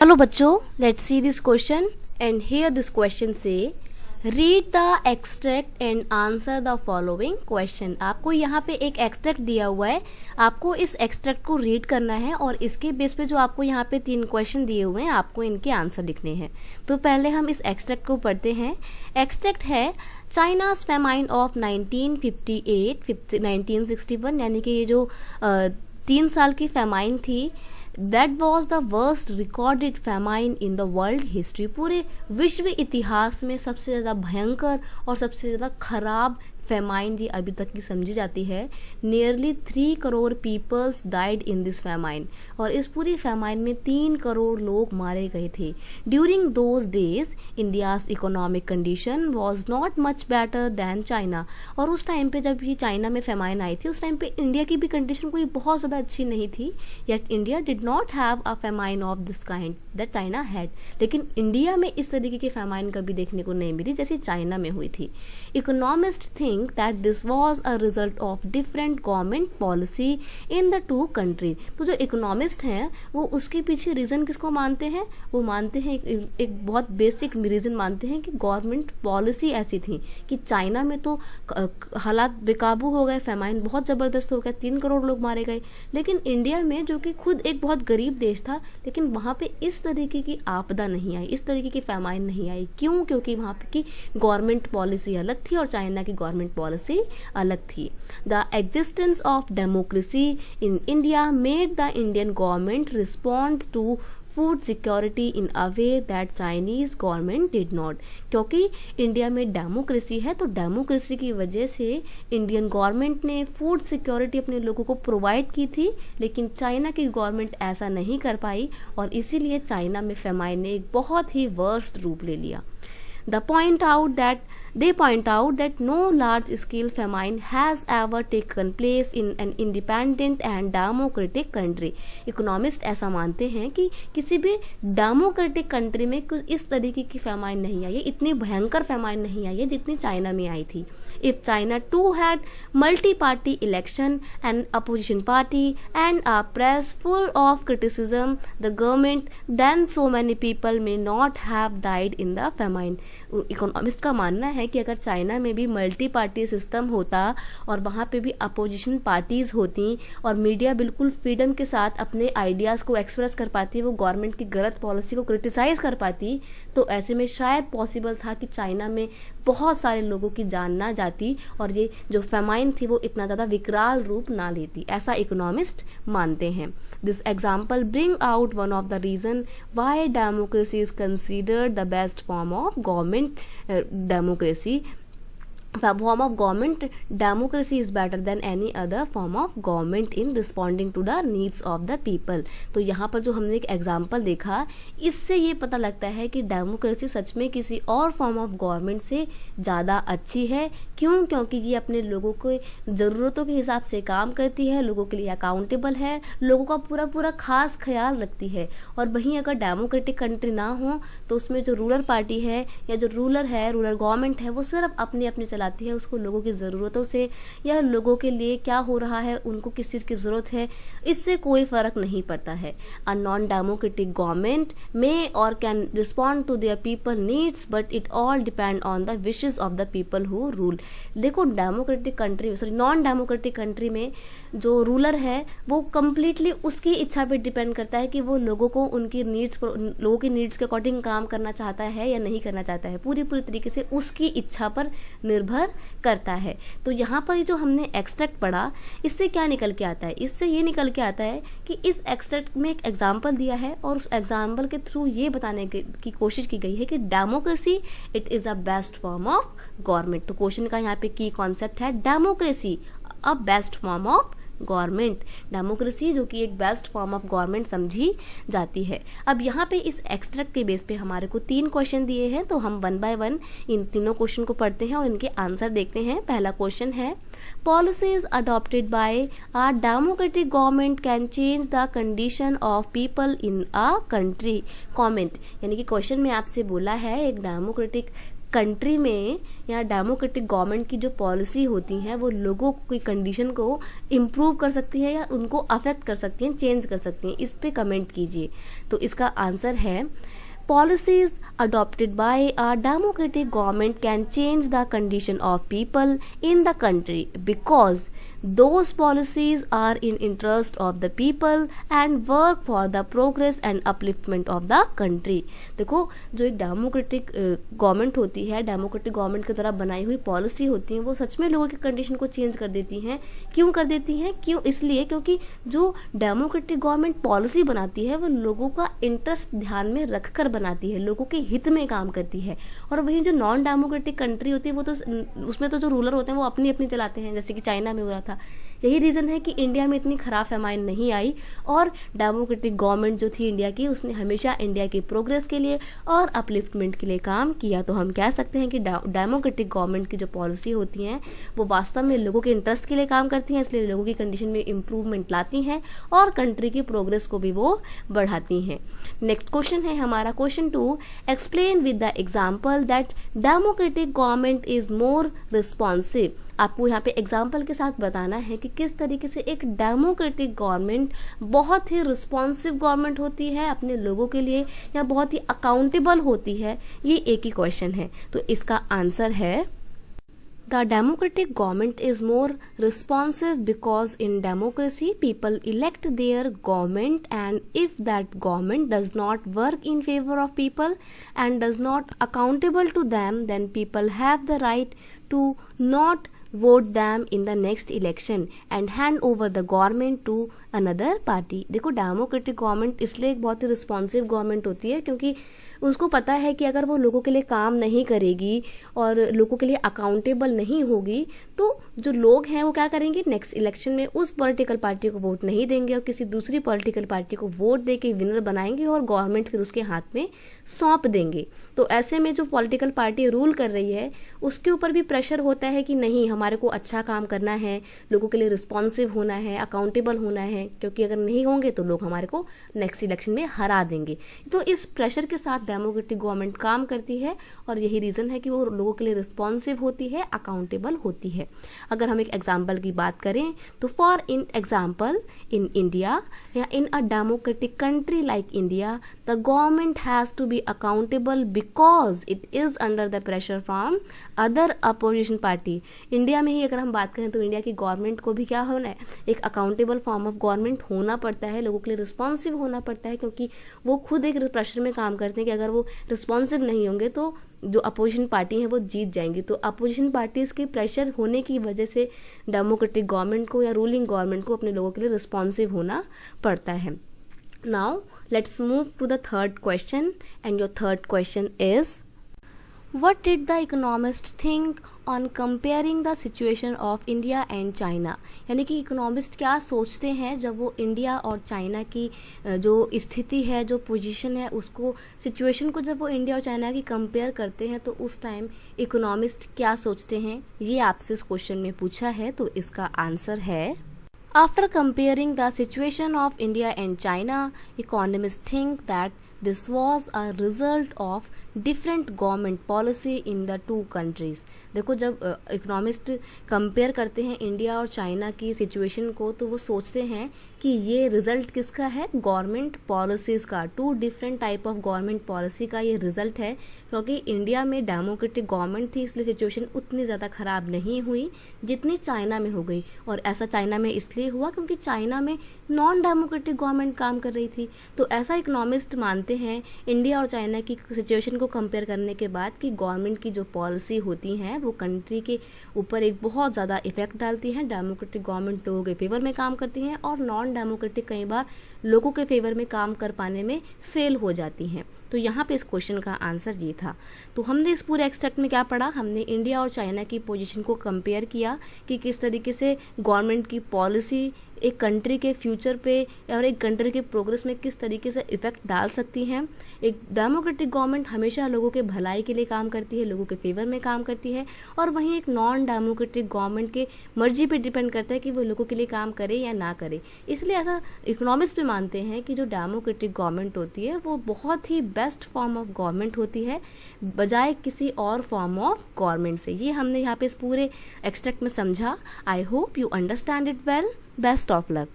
Hello बच्चों, let's see this question and here this question say read the extract and answer the following question। आपको यहाँ पे एक extract दिया हुआ है, आपको इस एक्सट्रैक्ट को रीड करना है और इसके बेस पे जो आपको यहाँ पे 3 क्वेश्चन दिए हुए हैं आपको इनके आंसर लिखने हैं। तो पहले हम इस एक्सट्रैक्ट को पढ़ते हैं। एक्सट्रैक्ट है चाइनाज फेमाइन ऑफ 1961 यानी कि ये जो 3 साल की फेमाइन थी, that was the worst recorded famine in the world history. पूरे विश्व इतिहास में सबसे ज़्यादा भयंकर और सबसे ज़्यादा खराब फेमाइन जी अभी तक की समझी जाती है। Nearly 3 crore peoples died in this famine, और इस पूरी फेमाइन में 3 करोड़ लोग मारे गए थे। During those days India's economic condition was not much better than China. और उस टाइम पे जब ये चाइना में फेमाइन आई थी उस टाइम पे इंडिया की भी कंडीशन कोई बहुत ज़्यादा अच्छी नहीं थी। Yet India did not have a famine of this kind that China had. लेकिन इंडिया में इस तरीके की फेमाइन कभी देखने को नहीं मिली जैसे चाइना में हुई थी। Economist think that this was a result of different government policy in the two countries। तो जो इकोनॉमिस्ट हैं वो उसके पीछे रीज़न किसको मानते हैं? वो मानते हैं एक बहुत बेसिक रीज़न मानते हैं कि गवर्नमेंट पॉलिसी ऐसी थी कि चाइना में तो हालात बेकाबू हो गए, फेमाइन बहुत ज़बरदस्त हो गया, 3 करोड़ लोग मारे गए। लेकिन इंडिया में जो कि खुद एक बहुत गरीब देश था, लेकिन वहाँ पे इस तरीके की आपदा नहीं आई, इस तरीके की फेमाइन नहीं आई। क्यों? क्योंकि वहाँ की गवर्नमेंट पॉलिसी अलग थी और चाइना की गवर्नमेंट पॉलिसी अलग थी। The existence of democracy in India made the Indian government respond to food security in a way that Chinese government did not. क्योंकि इंडिया में डेमोक्रेसी है तो डेमोक्रेसी की वजह से इंडियन गवर्नमेंट ने फूड सिक्योरिटी अपने लोगों को प्रोवाइड की थी, लेकिन चाइना की गवर्नमेंट ऐसा नहीं कर पाई और इसीलिए चाइना में फेमाइन ने एक बहुत ही वर्स्ट रूप ले लिया। They point out that no large-scale famine has ever taken place in an independent and democratic country। Economist ऐसा मानते हैं कि किसी भी डेमोक्रेटिक कंट्री में कुछ इस तरीके की फेमाइन नहीं आई है, इतनी भयंकर फेमाइन नहीं आई है जितनी चाइना में आई थी। If China too had multi-party election, an opposition party, and a press full of criticism, the government, then so many people may not have died in the famine। Economist का मानना है कि अगर चाइना में भी multi party system होता और वहाँ पे भी अपोजिशन पार्टीज़ होती और मीडिया बिल्कुल फ्रीडम के साथ अपने आइडियाज़ को एक्सप्रेस कर पाती, वो गवर्नमेंट की गलत पॉलिसी को क्रिटिसाइज़ कर पाती, तो ऐसे में शायद पॉसिबल था कि चाइना में बहुत सारे लोगों की जान ना जाती और ये जो फेमाइन थी वो इतना ज़्यादा विकराल रूप ना लेती, ऐसा इकोनॉमिस्ट मानते हैं। This example bring out one of the reason why democracy is considered the best form of government democracy. Form of government democracy is better than any other form of government in responding to the needs of the people. तो यहाँ पर जो हमने एक example देखा, इससे ये पता लगता है कि डेमोक्रेसी सच में किसी और फॉर्म ऑफ गवर्नमेंट से ज़्यादा अच्छी है। क्यों? क्योंकि ये अपने लोगों को ज़रूरतों के हिसाब से काम करती है, लोगों के लिए अकाउंटेबल है, लोगों का पूरा पूरा खास ख्याल रखती है। और वहीं अगर डेमोक्रेटिक कंट्री ना हो तो उसमें जो रूलर पार्टी है या जो रूलर गवर्नमेंट है वो सिर्फ अपनी अपनी चलाती है, उसको लोगों की ज़रूरतों से या लोगों के लिए क्या हो रहा है, उनको किस चीज़ की ज़रूरत है, इससे कोई फ़र्क नहीं पड़ता है। A non democratic government may or can respond to their people needs but it all depend on the wishes of the people who rule. देखो नॉन डेमोक्रेटिक कंट्री में जो रूलर है वो कम्प्लीटली उसकी इच्छा पर डिपेंड करता है कि वो लोगों को लोगों की नीड्स के अकॉर्डिंग काम करना चाहता है या नहीं करना चाहता है, पूरी तरीके से उसकी इच्छा पर निर्भर करता है। तो यहाँ पर जो हमने एक्सट्रैक्ट पढ़ा, इससे क्या निकल के आता है? इससे ये निकल के आता है कि इस एक्सट्रैक्ट में एक एग्जाम्पल दिया है और उस एग्जाम्पल के थ्रू ये बताने की कोशिश की गई है कि democracy it is a best form of government. तो क्वेश्चन का यहाँ पे की कॉन्सेप्ट है democracy a best form of government. Democracy जो कि एक बेस्ट फॉर्म ऑफ गवर्नमेंट समझी जाती है। अब यहाँ पे इस एक्सट्रैक्ट के बेस पे हमारे को 3 क्वेश्चन दिए हैं, तो हम 1 बाय 1 इन तीनों क्वेश्चन को पढ़ते हैं और इनके आंसर देखते हैं। पहला क्वेश्चन है policies adopted by a democratic government can change the condition of people in a country. Comment, यानी कि क्वेश्चन में आपसे बोला है एक डेमोक्रेटिक कंट्री में या डेमोक्रेटिक गवर्नमेंट की जो पॉलिसी होती हैं वो लोगों की कंडीशन को इम्प्रूव कर सकती है या उनको अफेक्ट कर सकती हैं, चेंज कर सकती हैं, इस पे कमेंट कीजिए। तो इसका आंसर है policies adopted by a democratic government can change the condition of people in the country because those policies are in interest of the people and work for the progress and upliftment of the country। देखो जो एक democratic government होती है, democratic government के द्वारा बनाई हुई policy होती है, वो सच में लोगों की कंडीशन को चेंज कर देती हैं। क्यों कर देती हैं? क्यों? इसलिए क्योंकि जो डेमोक्रेटिक गवर्नमेंट पॉलिसी बनाती है वो लोगों का इंटरेस्ट ध्यान में रखकर बनाती है, लोगों के हित में काम करती है। और वहीं जो नॉन डेमोक्रेटिक कंट्री होती है वो तो उसमें तो जो रूलर होते हैं वो अपनी अपनी चलाते हैं, जैसे कि चाइना में हो रहा था। यही रीज़न है कि इंडिया में इतनी ख़राब फेमाइन नहीं आई और डेमोक्रेटिक गवर्नमेंट जो थी इंडिया की, उसने हमेशा इंडिया की प्रोग्रेस के लिए और अपलिफ्टमेंट के लिए काम किया। तो हम कह सकते हैं कि डेमोक्रेटिक गवर्नमेंट की जो पॉलिसी होती हैं वो वास्तव में लोगों के इंटरेस्ट के लिए काम करती हैं, इसलिए लोगों की कंडीशन में इम्प्रूवमेंट लाती हैं और कंट्री की प्रोग्रेस को भी वो बढ़ाती हैं। नेक्स्ट क्वेश्चन है हमारा question 2, explain with the example that democratic government is more responsive. आपको यहाँ पे एग्जाम्पल के साथ बताना है कि किस तरीके से एक डेमोक्रेटिक गवर्नमेंट बहुत ही रिस्पॉन्सिव गवर्नमेंट होती है अपने लोगों के लिए या बहुत ही अकाउंटेबल होती है। ये एक ही क्वेश्चन है, तो इसका आंसर है The democratic government is more responsive because in democracy people elect their government, and if that government does not work in favor of people and does not accountable to them, then people have the right to not vote them in the next election and hand over the government to another party। देखो democratic government इसलिए एक बहुत ही responsive government होती है क्योंकि उसको पता है कि अगर वो लोगों के लिए काम नहीं करेगी और लोगों के लिए अकाउंटेबल नहीं होगी तो जो लोग हैं वो क्या करेंगे, नेक्स्ट इलेक्शन में उस पॉलिटिकल पार्टी को वोट नहीं देंगे और किसी दूसरी पॉलिटिकल पार्टी को वोट दे के विनर बनाएंगे और गवर्नमेंट फिर उसके हाथ में सौंप देंगे। तो ऐसे में जो पॉलिटिकल पार्टी रूल कर रही है उसके ऊपर भी प्रेशर होता है कि नहीं, हमारे को अच्छा काम करना है, लोगों के लिए रिस्पॉन्सिव होना है, अकाउंटेबल होना है, क्योंकि अगर नहीं होंगे तो लोग हमारे को नेक्स्ट इलेक्शन में हरा देंगे। तो इस प्रेशर के साथ डेमोक्रेटिक गवर्नमेंट काम करती है और यही रीज़न है कि वो लोगों के लिए रिस्पॉन्सिव होती है, अकाउंटेबल होती है। अगर हम एक एग्जाम्पल की बात करें तो for in example in India या in a democratic country like India the government has to be accountable because it is under the pressure from other opposition party. India में ही अगर हम बात करें तो इंडिया की गवर्नमेंट को भी क्या होना है, एक अकाउंटेबल फॉर्म ऑफ गवर्नमेंट होना पड़ता है, लोगों के लिए रिस्पॉन्सिव होना पड़ता है, क्योंकि वो खुद एक प्रेशर में काम करते हैं कि अगर वो रिस्पॉन्सिव नहीं होंगे तो जो अपोजिशन पार्टी हैं वो जीत जाएंगी। तो अपोजिशन पार्टीज़ के प्रेशर होने की वजह से डेमोक्रेटिक गवर्नमेंट को या रूलिंग गवर्नमेंट को अपने लोगों के लिए रिस्पॉन्सिव होना पड़ता है। Now let's move to the third question and your third question is What did the economist think on comparing the situation of India and China? यानी कि इकोनॉमिस्ट क्या सोचते हैं जब वो इंडिया और चाइना की जो स्थिति है, जो पोजीशन है, उसको सिचुएशन को जब वो इंडिया और चाइना की कंपेयर करते हैं तो उस टाइम इकोनॉमिस्ट क्या सोचते हैं, ये आपसे इस क्वेश्चन में पूछा है। तो इसका आंसर है After comparing the situation of India and China, economists think that this was a result of different government policy in the two countries। देखो जब इकोनॉमिस्ट कंपेयर करते हैं इंडिया और चाइना की सिचुएशन को तो वो सोचते हैं कि ये रिज़ल्ट किसका है, गवर्नमेंट पॉलिसीज़ का, two different type of government policy का ये रिज़ल्ट है। क्योंकि इंडिया में डेमोक्रेटिक गवर्नमेंट थी इसलिए सिचुएशन उतनी ज़्यादा ख़राब नहीं हुई जितनी चाइना में हो गई, और ऐसा चाइना में इसलिए हुआ क्योंकि चाइना में नॉन डेमोक्रेटिक गवर्नमेंट काम कर रही थी। तो ऐसा इकोनॉमिस्ट मानते हैं इंडिया और चाइना की सिचुएशन को कंपेयर करने के बाद कि गवर्नमेंट की जो पॉलिसी होती हैं वो कंट्री के ऊपर एक बहुत ज़्यादा इफेक्ट डालती हैं। डेमोक्रेटिक गवर्नमेंट लोगों के फेवर में काम करती हैं और नॉन डेमोक्रेटिक कई बार लोगों के फेवर में काम कर पाने में फेल हो जाती हैं। तो यहाँ पे इस क्वेश्चन का आंसर ये था। तो हमने इस पूरे एक्सट्रैक्ट में क्या पढ़ा, हमने इंडिया और चाइना की पोजीशन को कंपेयर किया कि किस तरीके से गवर्नमेंट की पॉलिसी एक कंट्री के फ्यूचर पे और एक कंट्री के प्रोग्रेस में किस तरीके से इफ़ेक्ट डाल सकती हैं। एक डेमोक्रेटिक गवर्नमेंट हमेशा लोगों के भलाई के लिए काम करती है, लोगों के फेवर में काम करती है, और वहीं एक नॉन डेमोक्रेटिक गवर्नमेंट के मर्जी पे डिपेंड करता है कि वो लोगों के लिए काम करे या ना करे। इसलिए ऐसा इकोनॉमिक्स भी मानते हैं कि जो डेमोक्रेटिक गवर्नमेंट होती है वो बहुत ही बेस्ट फॉर्म ऑफ गवर्नमेंट होती है बजाय किसी और फॉर्म ऑफ गवर्नमेंट से। ये हमने यहाँ पे इस पूरे एक्सट्रैक्ट में समझा। I hope you understand it well. Best of luck.